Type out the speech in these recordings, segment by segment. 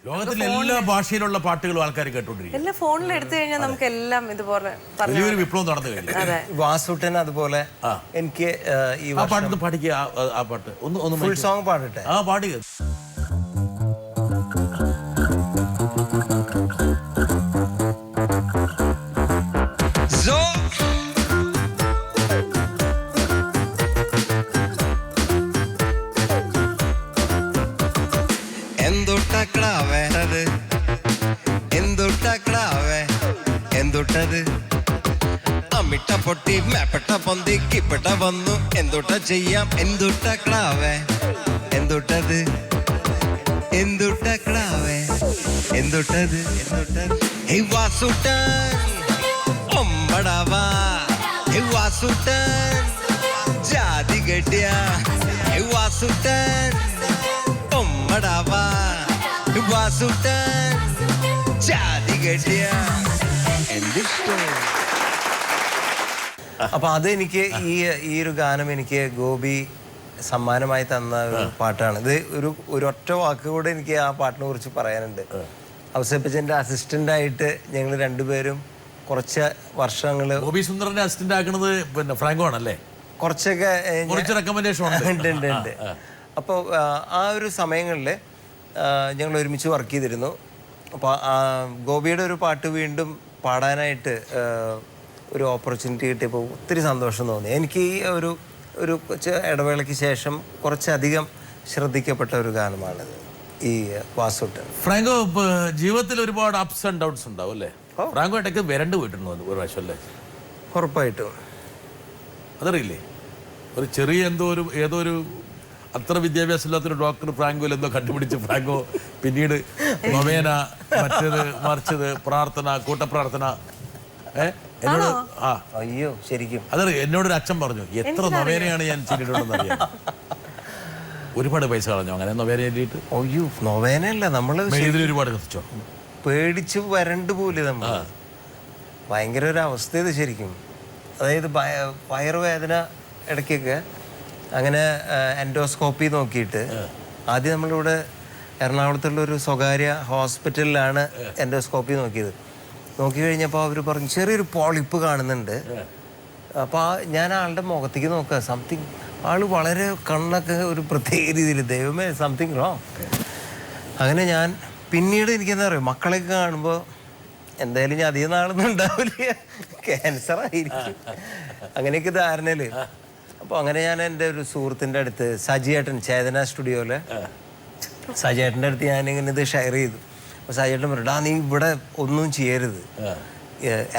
ലോകത്തിലെ എല്ലാ ഭാഷയിലുള്ള പാട്ടുകളും ആൾക്കാർ കേട്ടോണ്ടിരിക്കും. എല്ലാ ഫോണിൽ എടുത്തു കഴിഞ്ഞാൽ നമുക്ക് എല്ലാം ഇതുപോലെ വലിയൊരു വിപ്ലവം നടന്നു കഴിഞ്ഞു. വാസുട്ടൻ അതുപോലെ എനിക്ക് ഈ പാട്ട് പാടിക്കുക. ആ പാട്ട് ഒന്ന് ഫുൾ സോങ് പാടട്ടെ. ആ പാടുക. എന്തുട്ടത് അമ്മിട്ട പൊട്ടി മേപ്പെട്ട പൊന്തി കിപ്പെട്ട വന്നു എന്തുട്ട ചെയ്യാം എന്തുട്ട ക്ലാവേ എന്തുട്ടത് എന്തുട്ട ക്ലാവേ എന്തുട്ടത് എന്തുട്ടത് ഹേ വാസുട്ടൻ ഒമ്പടവാ ഹേ വാസുട്ടൻ ജാതി ഗഡിയ ഹേ വാസുട്ടൻ ഒമ്പടവാ ഹേ വാസുട്ടൻ ജാതി ഗഡിയ. അപ്പൊ അത് എനിക്ക് ഈ ഒരു ഗാനം എനിക്ക് ഗോപി സമ്മാനമായി തന്ന ഒരു പാട്ടാണ്. ഇത് ഒരു ഒറ്റ വാക്ക് കൂടെ എനിക്ക് ആ പാട്ടിനെ കുറിച്ച് പറയാനുണ്ട്. ഔസേപ്പച്ചന്റെ അസിസ്റ്റന്റ് ആയിട്ട് ഞങ്ങൾ രണ്ടുപേരും കുറച്ച് വർഷങ്ങള് ഗോപി സുന്ദറിന്റെ അസിസ്റ്റന്റ് ആക്കുന്നത് പിന്നെ ഫ്രാങ്കോ ആണല്ലേ? കുറച്ചൊക്കെ റെക്കമെൻഡേഷൻ ഉണ്ട്. അപ്പോൾ ആ ഒരു സമയങ്ങളിൽ ഞങ്ങൾ ഒരുമിച്ച് വർക്ക് ചെയ്തിരുന്നു. അപ്പോൾ ഗോപിയുടെ ഒരു പാട്ട് വീണ്ടും പാടാനായിട്ട് ഒരു ഓപ്പർച്യൂണിറ്റി കിട്ടിയപ്പോൾ ഒത്തിരി സന്തോഷം തോന്നി. എനിക്ക് ഈ ഒരു ഇടവേളയ്ക്ക് ശേഷം കുറച്ചധികം ശ്രദ്ധിക്കപ്പെട്ട ഒരു ഗാനമാണിത് ഈ വാസുട്ടൻ. ഫ്രാങ്കോ ജീവിതത്തിൽ ഒരുപാട് അപ്സ് ആൻഡ് ഡൗൺസ് ഉണ്ടാവും അല്ലേ? ഫ്രാങ്കോ ഇടയ്ക്ക് വരണ്ട് പോയിട്ടുണ്ടോ ഒരു പ്രാവശ്യം അല്ലേ? ഉറപ്പായിട്ടും. അതറിയില്ലേ? ഒരു ചെറിയ ഏതോ ഒരു അത്ര വിദ്യാഭ്യാസം ഇല്ലാത്തൊരു ഡോക്ടർ ഫ്രാങ്കോയിൽ എന്തോ കണ്ടുപിടിച്ച് ഫ്രാങ്കോ പിന്നീട് നൊവേന മറ്റേത് മറിച്ചത് പ്രാർത്ഥന കൂട്ടപ്രാർത്ഥന എന്നോട് അയ്യോ ശരിക്കും അതറിയ എന്നോടൊരു അച്ഛൻ പറഞ്ഞു എത്ര നൊവേനയാണ് ഞാൻ ചെയ്തിട്ടുണ്ടെന്ന് അറിയാം. ഒരുപാട് പൈസ കളഞ്ഞു അങ്ങനെ നൊവേന വേണ്ടിയിട്ട്. അയ്യോ നൊവേനല്ല നമ്മള് ഒരുപാട് കത്തിച്ചോ പേടിച്ച് വരണ്ട് പോലെ നമ്മൾ ഭയങ്കര ഒരു അവസ്ഥ ഇത് ശരിക്കും. അതായത് വയറുവേദന ഇടയ്ക്കൊക്കെ അങ്ങനെ എൻഡോസ്കോപ്പി നോക്കിയിട്ട് ആദ്യം നമ്മളിവിടെ എറണാകുളത്തുള്ള ഒരു സ്വകാര്യ ഹോസ്പിറ്റലിലാണ് എൻഡോസ്കോപ്പി നോക്കിയത്. നോക്കി കഴിഞ്ഞപ്പോൾ അവർ പറഞ്ഞു ചെറിയൊരു പോളിപ്പ് കാണുന്നുണ്ട്. അപ്പോൾ ഞാൻ ആളുടെ മുഖത്തേക്ക് നോക്കുക സംതിങ് ആൾ വളരെ കണ്ണൊക്കെ ഒരു പ്രത്യേക രീതിയിൽ ദൈവമേ സംതിങ് റോങ്. അങ്ങനെ ഞാൻ പിന്നീട് എനിക്കെന്താ പറയുക മക്കളെയൊക്കെ കാണുമ്പോൾ എന്തായാലും ഞാൻ അധികം നാളൊന്നും ഉണ്ടാവില്ല ക്യാൻസർ ആയിരിക്കും അങ്ങനെയൊക്കെ ധാരണയിൽ. അപ്പോൾ അങ്ങനെ ഞാൻ എൻ്റെ ഒരു സുഹൃത്തിൻ്റെ അടുത്ത് സജിയേട്ടൻ ചേതന സ്റ്റുഡിയോയില് സജിയേട്ടൻ്റെ അടുത്ത് ഞാനിങ്ങനെ ഇത് ഷെയർ ചെയ്തു. അപ്പോൾ സജിയേട്ടൻ പറഞ്ഞു നീ ഇവിടെ ഒന്നും ചെയ്യരുത്,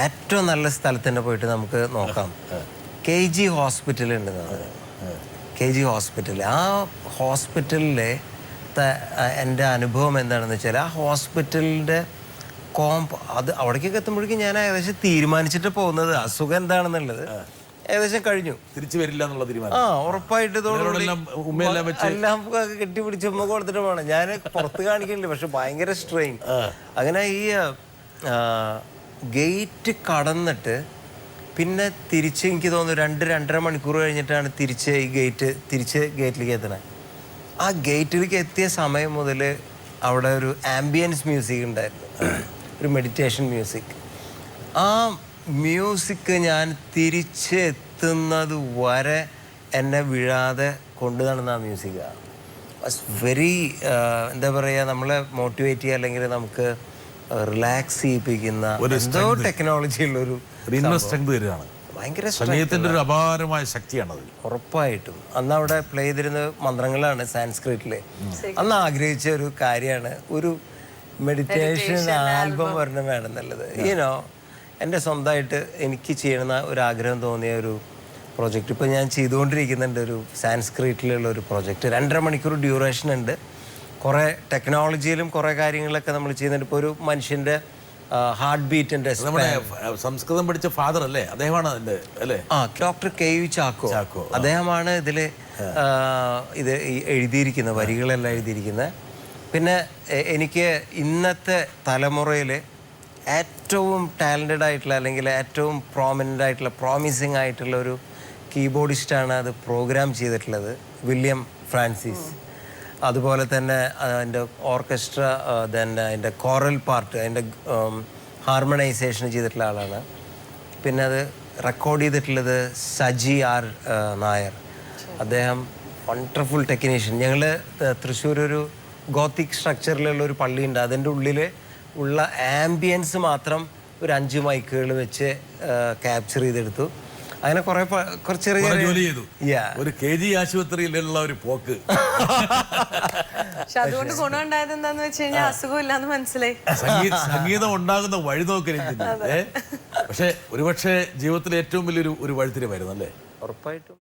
ഏറ്റവും നല്ല സ്ഥലത്ത് തന്നെ പോയിട്ട് നമുക്ക് നോക്കാം. KG ഹോസ്പിറ്റൽ ഉണ്ട്. KG hospital. ആ ഹോസ്പിറ്റലിലെ എൻ്റെ അനുഭവം എന്താണെന്ന് വെച്ചാൽ ആ ഹോസ്പിറ്റലിൻ്റെ അത് അവിടേക്കൊക്കെ എത്തുമ്പോഴേക്കും ഞാൻ ഏകദേശം തീരുമാനിച്ചിട്ട് പോകുന്നത് അസുഖം എന്താണെന്നുള്ളത് ഏകദേശം കഴിഞ്ഞു. തിരിച്ചു വരില്ല എന്നുള്ള തീരുമാനം. ഉറപ്പായിട്ട് എല്ലാം കെട്ടിപ്പിടിച്ച് ഉമ്മ കൊടുത്തിട്ട് വേണം. ഞാൻ പുറത്ത് കാണിക്കുന്നില്ല, പക്ഷെ ഭയങ്കര സ്ട്രെയിൻ. അങ്ങനെ ഈ ഗേറ്റ് കടന്നിട്ട് പിന്നെ തിരിച്ച് എനിക്ക് തോന്നുന്നു 2-2.5 മണിക്കൂർ കഴിഞ്ഞിട്ടാണ് തിരിച്ച് ഗേറ്റിലേക്ക് എത്തണേ. ആ ഗേറ്റിലേക്ക് എത്തിയ സമയം മുതൽ അവിടെ ഒരു ആംബിയൻസ് മ്യൂസിക് ഉണ്ടായിരുന്നു, ഒരു മെഡിറ്റേഷൻ മ്യൂസിക്. ആ മ്യൂസിക് ഞാൻ തിരിച്ചെത്തുന്നത് വരെ എന്നെ വീഴാതെ കൊണ്ടു നടന്ന ആ മ്യൂസിക്കാണ്. വാസ് വെരി എന്താ പറയുക നമ്മളെ മോട്ടിവേറ്റ് ചെയ്യുക അല്ലെങ്കിൽ നമുക്ക് റിലാക്സ് ചെയ്യിപ്പിക്കുന്ന എന്തോ ടെക്നോളജി ഉള്ളൊരു ഭയങ്കര ഒരു അപാരമായ ശക്തിയാണത്. ഉറപ്പായിട്ടും. അന്ന് അവിടെ പ്ലേ ചെയ്തിരുന്ന മന്ത്രങ്ങളാണ് സാൻസ്ക്രിറ്റിലെ. അന്ന് ആഗ്രഹിച്ച ഒരു കാര്യമാണ് ഒരു മെഡിറ്റേഷൻ ആൽബം ഒരെണ്ണം വേണമെന്നുള്ളത്. ഈനോ എൻ്റെ സ്വന്തമായിട്ട് എനിക്ക് ചെയ്യണമെന്ന ഒരു ആഗ്രഹം തോന്നിയ ഒരു പ്രോജക്റ്റ് ഇപ്പോൾ ഞാൻ ചെയ്തുകൊണ്ടിരിക്കുന്നുണ്ട്. ഒരു സാൻസ്ക്രിറ്റിലുള്ള ഒരു പ്രോജക്റ്റ് 2.5 മണിക്കൂർ ഡ്യൂറേഷൻ ഉണ്ട്. കുറേ ടെക്നോളജിയിലും കുറേ കാര്യങ്ങളൊക്കെ നമ്മൾ ചെയ്യുന്നുണ്ട്. ഇപ്പോൾ ഒരു മനുഷ്യൻ്റെ ഹാർട്ട് ബീറ്റിൻ്റെ സംസ്കൃതം പഠിച്ച ഫാദർ അല്ലേ അദ്ദേഹമാണ് അതിൻ്റെ അല്ലേ? ഡോക്ടർ KU ചാക്കോ അദ്ദേഹമാണ് ഇതിൽ ഇത് എഴുതിയിരിക്കുന്നത്, വരികളെല്ലാം എഴുതിയിരിക്കുന്നത്. പിന്നെ എനിക്ക് ഇന്നത്തെ തലമുറയിൽ ഏറ്റവും ടാലൻറ്റഡ് ആയിട്ടുള്ള അല്ലെങ്കിൽ ഏറ്റവും പ്രോമിനൻ്റ് ആയിട്ടുള്ള പ്രോമിസിങ് ആയിട്ടുള്ള ഒരു കീബോർഡിസ്റ്റാണ് അത് പ്രോഗ്രാം ചെയ്തിട്ടുള്ളത്, വില്യം ഫ്രാൻസിസ്. അതുപോലെ തന്നെ അതിൻ്റെ ഓർക്കസ്ട്ര, ദെൻ അതിൻ്റെ കോറൽ പാർട്ട്, അതിൻ്റെ ഹാർമണൈസേഷൻ ചെയ്തിട്ടുള്ള ആളാണ്. പിന്നെ അത് റെക്കോർഡ് ചെയ്തിട്ടുള്ളത് സജി ആർ നായർ. അദ്ദേഹം വണ്ടർഫുൾ ടെക്നീഷ്യൻ. ഞങ്ങൾ തൃശ്ശൂർ ഒരു ഗോത്തിക് സ്ട്രക്ചറിലുള്ള ഒരു പള്ളിയുണ്ട്. അതിൻ്റെ ഉള്ളിൽ ഉള്ള ആംബിയൻസ് മാത്രം ഒരു 5 മൈക്കുകൾ വെച്ച് ക്യാപ്ചർ ചെയ്തെടുത്തു. അങ്ങനെ കുറച്ച് ചെറിയ ജോലി ചെയ്തു. ഒരു KG ആശുപത്രിയിലുള്ള ഒരു പോക്ക്. പക്ഷെ അതുകൊണ്ട് ഗുണമുണ്ടായത് എന്താന്ന് വെച്ച് കഴിഞ്ഞാൽ അസുഖം ഇല്ലാന്ന് മനസ്സിലായി. സംഗീതം ഉണ്ടാകുന്ന വഴി നോക്കരുത്. പക്ഷെ ഒരുപക്ഷെ ജീവിതത്തിലെ ഏറ്റവും വലിയൊരു വഴിത്തിരിവായിരുന്നു അല്ലേ? ഉറപ്പായിട്ടും.